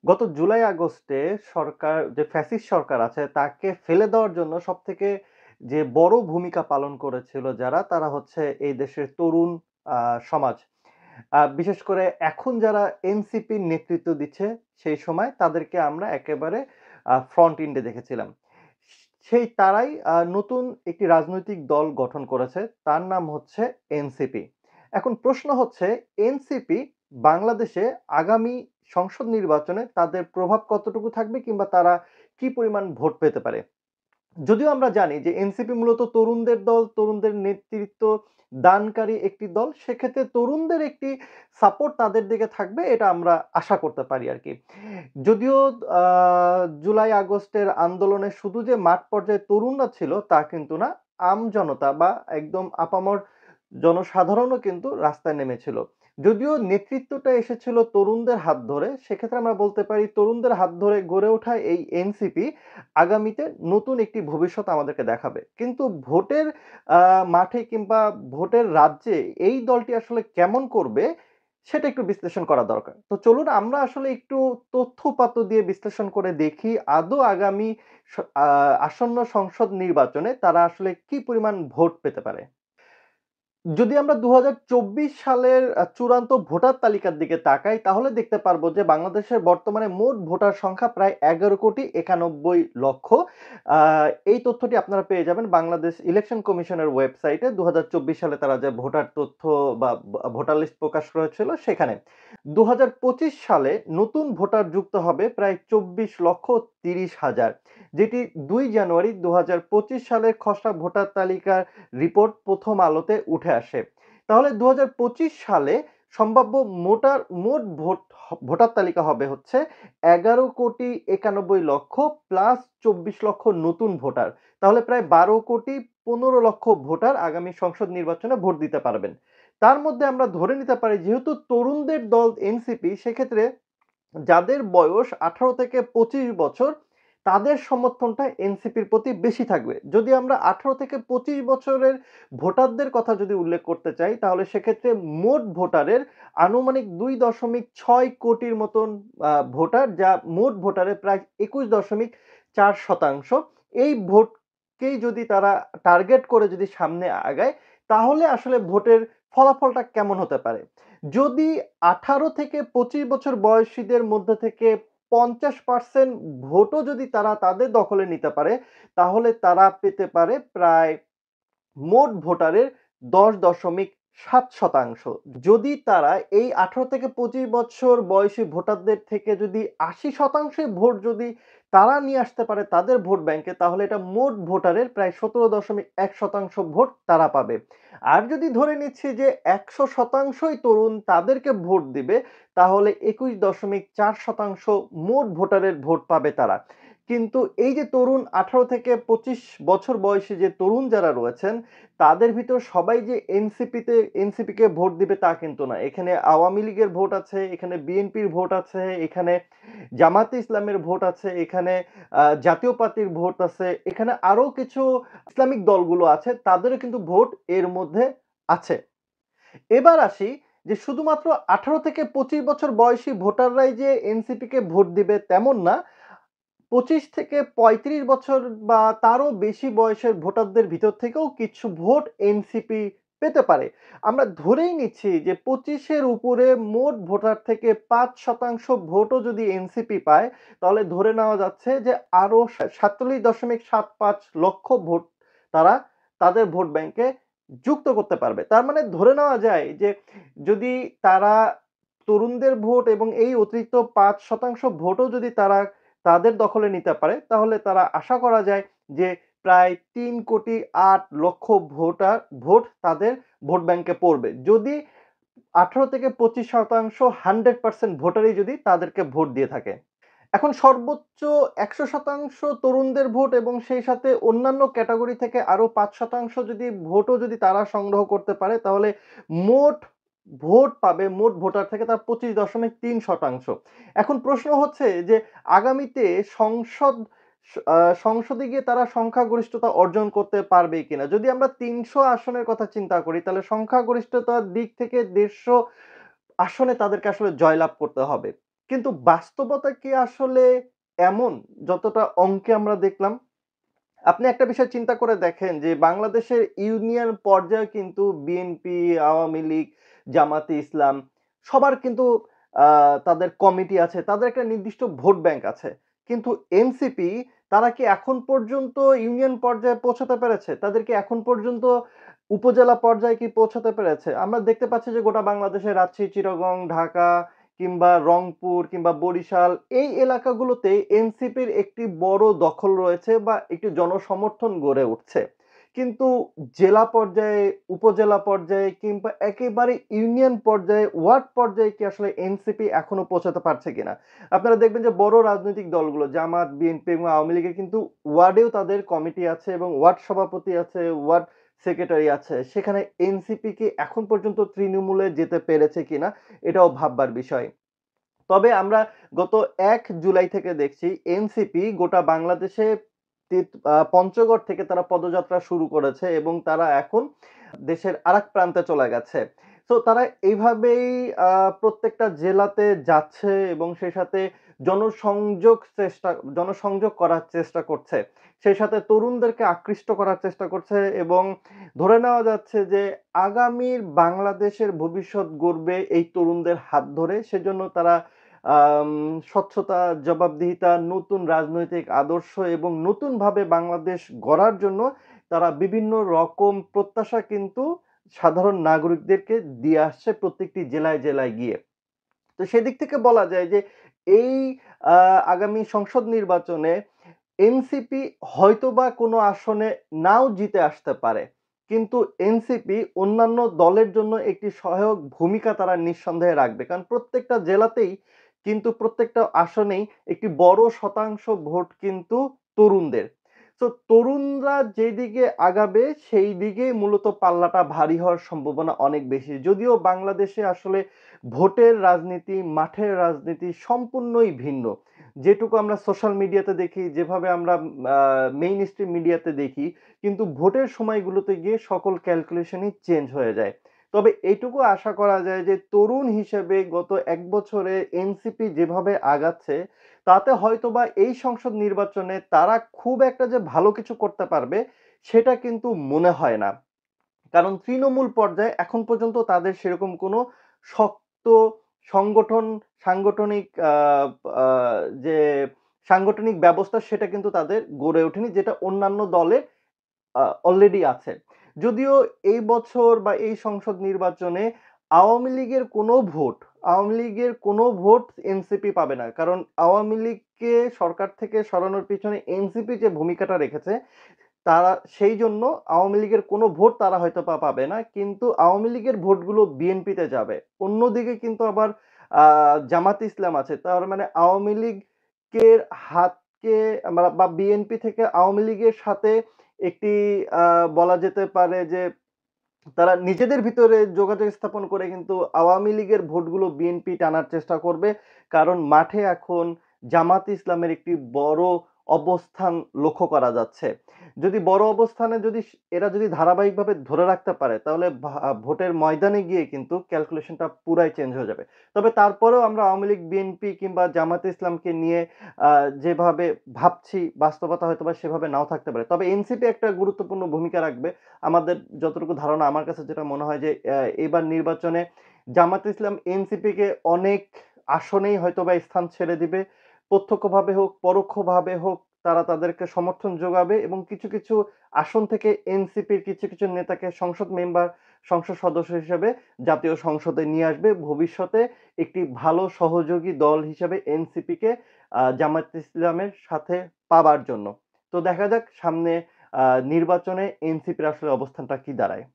গত জুলাই আগস্টে সরকার যে ফ্যাসিস্ট সরকার আছে তাকে ফেলে দেওয়ার জন্য সবথেকে যে বড় ভূমিকা পালন করেছিল যারা তারা হচ্ছে এই দেশের তরুণ সমাজ। বিশেষ করে এখন যারা এনসিপির নেতৃত্ব দিচ্ছে সেই সময় তাদেরকে আমরা একেবারে ফ্রন্ট এন্ডে দেখেছিলাম। সেই তারাই নতুন একটি রাজনৈতিক দল গঠন করেছে। তার নাম হচ্ছে এনসিপি। এখন প্রশ্ন হচ্ছে এনসিপি বাংলাদেশে আগামী সংসদ নির্বাচনে তাদের প্রভাব কতটুকু থাকবে কিংবা তারা কি পরিমাণ ভোট পেতে পারে? যদিও আমরা জানি যে এনসিপি মূলত তরুণদের দল, তরুণদের নেতৃত্ব দানকারী একটি দল। সেক্ষেত্রে তরুণদের একটি সাপোর্ট তাদের দিকে থাকবে এটা আমরা আশা করতে পারি আরকি। যদিও আ জুলাই আগস্টের আন্দোলনে শুধু যে মাঠ পর্যায়ে তরুণরা ছিল তা কিন্তু না। আমজনতা বা একদম আপামর জনসাধারণও কিন্তু রাস্তায় নেমেছিল। যদিও নেতৃত্বটা এসেছিল তরুণদের হাত ধরে, সেক্ষেত্রে আমরা বলতে পারি তরুণদের হাত ধরে গড়ে ওঠা এই এনসিপি আগামীতে নতুন একটি ভবিষ্যৎ আমাদেরকে দেখাবে। কিন্তু ভোটের আ মাঠে কিংবা ভোটের রাজ্যে এই দলটি আসলে কেমন করবে সেটা একটু বিশ্লেষণ করা দরকার। তো চলুন আমরা আসলে একটু তথ্য-উপাত্ত দিয়ে বিশ্লেষণ করে দেখি আদৌ আগামী স আ আসন্ন সংসদ নির্বাচনে তারা আসলে কি পরিমাণ ভোট পেতে পারে। যদি আমরা ২০২৪ সালের চূড়ান্ত ভোটার তালিকার দিকে তাকাই, তাহলে দেখতে পারবো যে বাংলাদেশের বর্তমানে মোট ভোটার সংখ্যা প্রায় ১১,৯১,০০,০০০। আ এই তথ্যটি আপনারা পেয়ে যাবেন বাংলাদেশ ইলেকশন কমিশনের ওয়েবসাইটে ২০২৪ সালে তারা যে ভোটার তথ্য বা ভোটার লিস্ট প্রকাশ করেছিল সেখানে। ২০২৫ সালে নতুন ভোটার যুক্ত হবে প্রায় ২৪,৩০,০০০, যেটি ২ জানুয়ারি ২০২৫ সালের খসড়া ভোটার তালিকার রিপোর্ট ১ম আলোতে উঠে আসে। তাহলে ২০২৫ সালে সম্ভাব্য মোট ভোটার তালিকা হবে হচ্ছে ১১,৯১,০০,০০০ প্লাস ২৪ লক্ষ নতুন ভোটার। তাহলে প্রায় ১২,১৫,০০,০০০ ভোটার আগামী সংসদ নির্বাচনে ভোট দিতে পারবেন। তার মধ্যে আমরা ধরে নিতে পারি যেহেতু তরুণদের দল এনসিপি সেক্ষেত্রে যাদের বয়স ১৮ থেকে ২৫ বছর তাদের সমর্থনটা এনসিপির প্রতি বেশি থাকবে। যদি আমরা ১৮ থেকে ২৫ বছরের ভোটারদের কথা যদি উল্লেখ করতে চাই, তাহলে সেক্ষেত্রে মোট ভোটারের আনুমানিক ২.৬ কোটির মতন ভোটার যা মোট ভোটারের প্রায় ২১.৪%। এই ভোটকেই যদি তারা টার্গেট করে যদি সামনে আগায়, তাহলে আসলে ভোটের ফলাফলটা কেমন হতে পারে? যদি ১৮ থেকে ২৫ বছর বয়সীদের মধ্যে থেকে ৫০% ভোটও যদি তারা তাদের দখলে নিতে পারে, তাহলে তারা পেতে পারে প্রায় মোট ভোটারের ১০.৭%। যদি তারা এই ১৮ থেকে ২৫ বছর বয়সী ভোটারদের থেকে যদি ৮০% ভোট যদি তারা নিয়ে আসতে পারে তাদের ভোট ব্যাংকে, তাহলে এটা মোট ভোটারের প্রায় ১৭.১% ভোট তারা পাবে। আর যদি ধরে নিচ্ছি যে ১০০%ই তরুণ তাদেরকে ভোট দিবে, তাহলে ২১.৪% মোট ভোটারের ভোট পাবে তারা। কিন্তু এই যে তরুণ ১৮ থেকে ২৫ বছর বয়সী যে তরুণ যারা রয়েছেন, তাদের ভিতর সবাই যে এনসিপিকে ভোট দিবে তা কিন্তু না। এখানে আওয়ামী লীগের ভোট আছে, এখানে বিএনপির ভোট আছে, এখানে জামায়াতে ইসলামের ভোট আছে, এখানে জাতীয় পার্টির ভোট আছে, এখানে আরো কিছু ইসলামিক দলগুলো আছে, তাদেরও কিন্তু ভোট এর মধ্যে আছে। এবার আসি যে শুধুমাত্র ১৮ থেকে ২৫ বছর বয়সী ভোটাররাই যে এনসিপিকে ভোট দিবে তেমন না। ২৫ থেকে ৩৫ বছর বা তারও বেশি বয়সের ভোটারদের ভিতর থেকেও কিছু ভোট এনসিপি পেতে পারে। আমরা ধরেই নিচ্ছি যে ২৫ এর উপরে মোট ভোটার থেকে ৫% ভোটও যদি এনসিপি পায়, তাহলে ধরে নেওয়া যাচ্ছে যে আরো ৪৭.৭৫ লক্ষ ভোট তারা তাদের ভোট ব্যাংকে যুক্ত করতে পারবে। তার মানে ধরে নেওয়া যায় যে যদি তারা তরুণদের ভোট এবং এই অতিরিক্ত ৫% ভোটও যদি তারা তাদের দখলে নিতে পারে, তাহলে তারা আশা করা যায় যে প্রায় ৩,৮,০০,০০০ ভোট তাদের ভোট ব্যাংকে পড়বে। যদি ১৮ থেকে ২৫% ১০০% ভোটারই যদি তাদেরকে ভোট দিয়ে থাকে। এখন সর্বোচ্চ ১০০% তরুণদের ভোট এবং সেই সাথে অন্যান্য ক্যাটেগরি থেকে আরো ৫% যদি ভোটও যদি তারা সংগ্রহ করতে পারে, তাহলে মোট ভোট পাবে মোট ভোটার থেকে তার ২৫.৩%। এখন প্রশ্ন হচ্ছে যে আগামীতে স আ সংসদে গিয়ে তারা সংখ্যাগরিষ্ঠতা অর্জন করতে পারবে কিনা? যদি আমরা ৩০০ আসনের কথা চিন্তা করি, তাহলে সংখ্যাগরিষ্ঠতার দিক থেকে ১৫০ আসনে তাদেরকে আসলে জয়লাভ করতে হবে। কিন্তু বাস্তবতা কি আসলে এমন যতটা অঙ্কে আমরা দেখলাম? আপনি একটা বিষয় চিন্তা করে দেখেন যে বাংলাদেশের ইউনিয়ন পর্যায়ে কিন্তু বিএনপি, আওয়ামী লীগ, জামাতে ইসলাম সবার কিন্তু আ তাদের কমিটি আছে। তাদের একটা নির্দিষ্ট ভোট ব্যাংক আছে। কিন্তু এনসিপি তারা কি এখন পর্যন্ত ইউনিয়ন পর্যায়ে পৌঁছাতে পেরেছে? তাদের কি এখন পর্যন্ত উপজেলা পর্যায়ে কি পৌঁছাতে পেরেছে? আমরা দেখতে পাচ্ছি যে গোটা বাংলাদেশে রাজশাহী, চিটাগং, ঢাকা কিংবা রংপুর কিংবা বরিশাল এই এলাকাগুলোতে এনসিপির একটি বড় দখল রয়েছে বা একটি জনসমর্থন গড়ে উঠছে। কিন্তু জেলা পর্যায়ে, উপজেলা পর্যায়ে কিংবা একেবারে ইউনিয়ন পর্যায়ে, ওয়ার্ড পর্যায়ে কি আসলে এনসিপি এখনো পৌঁছাতে পারছে কিনা? আপনারা দেখবেন যে বড় রাজনৈতিক দলগুলো জামাত, বিএনপি এবং আওয়ামী লীগের কিন্তু ওয়ার্ডেও তাদের কমিটি আছে এবং ওয়ার্ড সভাপতি আছে, ওয়ার্ড সেক্রেটারি আছে। সেখানে এনসিপি কি এখন পর্যন্ত তৃণমূলে যেতে পেরেছে কিনা এটাও ভাববার বিষয়। তবে আমরা গত ১ জুলাই থেকে দেখছি এনসিপি গোটা বাংলাদেশে পঞ্চগড় থেকে তারা পদযাত্রা শুরু করেছে এবং তারা এখন দেশের আরেক প্রান্তে চলে গেছে। তো তারা এইভাবেই আ প্রত্যেকটা জেলাতে যাচ্ছে এবং সেই সাথে জনসংযোগ করার চেষ্টা করছে। সেই সাথে তরুণদেরকে আকৃষ্ট করার চেষ্টা করছে এবং ধরে নেওয়া যাচ্ছে যে আগামীর বাংলাদেশের ভবিষ্যৎ গড়বে এই তরুণদের হাত ধরে। সেজন্য তারা আম স্বচ্ছতা, জবাবদিহিতা, নতুন রাজনৈতিক আদর্শ এবং নতুনভাবে বাংলাদেশ গড়ার জন্য তারা বিভিন্ন রকম প্রত্যাশা কিন্তু সাধারণ নাগরিকদেরকে দিয়ে আসছে প্রত্যেকটি জেলায়, জেলায় গিয়ে। তো সেদিক থেকে বলা যায় যে এই আ আগামী সংসদ নির্বাচনে এনসিপি হয়তোবা কোনো আসনে নাও জিতে আসতে পারে। কিন্তু এনসিপি অন্যান্য দলের জন্য একটি সহায়ক ভূমিকা তারা নিঃসন্দেহে রাখবে। কারণ প্রত্যেকটা জেলাতেই কিন্তু প্রত্যেকটা আসনেই একটি বড় শতাংশ ভোট কিন্তু তরুণদের। তো তরুণরা যেদিকে আগাবে সেই দিকেই মূলত পাল্লাটা ভারী হওয়ার সম্ভাবনা অনেক বেশি। যদিও বাংলাদেশে আসলে ভোটের রাজনীতি, মাঠের রাজনীতি সম্পূর্ণই ভিন্ন। যেটুকু আমরা সোশ্যাল মিডিয়াতে দেখি, যেভাবে আমরা আ মেইনস্ট্রিম মিডিয়াতে দেখি, কিন্তু ভোটের সময়গুলোতে গিয়ে সকল ক্যালকুলেশনই চেঞ্জ হয়ে যায়। তবে এইটুকু আশা করা যায় যে তরুণ হিসেবে গত ১ বছরে এনসিপি যেভাবে আগাচ্ছে, তাতে হয়তোবা এই সংসদ নির্বাচনে তারা খুব একটা যে ভালো কিছু করতে পারবে, সেটা কিন্তু মনে হয় না। কারণ তৃণমূল পর্যায়ে এখন পর্যন্ত তাদের সেরকম কোনো শক্ত সংগঠন সাংগঠনিক আ যে সাংগঠনিক ব্যবস্থা সেটা কিন্তু তাদের গড়ে ওঠেনি যেটা অন্যান্য দলে অলরেডি আছে। যদিও এই বছর বা এই সংসদ নির্বাচনে আওয়ামী লীগের কোনো ভোট আওয়ামী লীগের কোনো ভোট এনসিপি পাবে না। কারণ আওয়ামী লীগকে সরকার থেকে সরানোর পিছনে এনসিপি যে ভূমিকাটা রেখেছে তারা সেইজন্য আওয়ামী লীগের কোনো ভোট তারা হয়তোবা পাবে না। কিন্তু আওয়ামী লীগের ভোটগুলো বিএনপিতে যাবে। অন্যদিকে কিন্তু আবার আ জামাতে ইসলাম আছে। তার মানে আওয়ামী লীগের হাতকে বা বিএনপি থেকে আওয়ামী লীগের সাথে একটি আ বলা যেতে পারে যে তারা নিজেদের ভিতরে যোগাযোগ স্থাপন করে কিন্তু আওয়ামী লীগের ভোটগুলো বিএনপি টানার চেষ্টা করবে। কারণ মাঠে এখন জামাত ইসলামের একটি বড় অবস্থান লক্ষ্য করা যাচ্ছে। যদি বড় অবস্থানে এরা যদি ধারাবাহিকভাবে ধরে রাখতে পারে তাহলে ভোটের ময়দানে গিয়ে কিন্তু ক্যালকুলেশনটা পুরাই চেঞ্জ হয়ে যাবে। তবে তারপরেও আমরা আওয়ামী লীগ, বিএনপি কিংবা জামাতে ইসলামকে নিয়ে যেভাবে ভাবছি বাস্তবতা হয়তোবা সেভাবে নাও থাকতে পারে। তবে এনসিপি একটা গুরুত্বপূর্ণ ভূমিকা রাখবে। আমাদের যতটুকু ধারণা আমার কাছে যেটা মনে হয় যে এবার নির্বাচনে জামায়াতে ইসলাম এনসিপিকে অনেক আসনেই হয়তোবা স্থান ছেড়ে দিবে। প্রত্যক্ষভাবে হোক, পরোক্ষভাবে হোক তারা তাদেরকে সমর্থন যোগাবে এবং কিছু, কিছু আসন থেকে এনসিপির কিছু, কিছু নেতাকে সংসদ সদস্য হিসেবে জাতীয় সংসদে নিয়ে আসবে। ভবিষ্যতে একটি ভালো সহযোগী দল হিসেবে এনসিপিকে জামায়াতে ইসলামের সাথে পাবার জন্য। তো দেখা যাক সামনে নির্বাচনে এনসিপির আসলে অবস্থানটা কি দাঁড়ায়?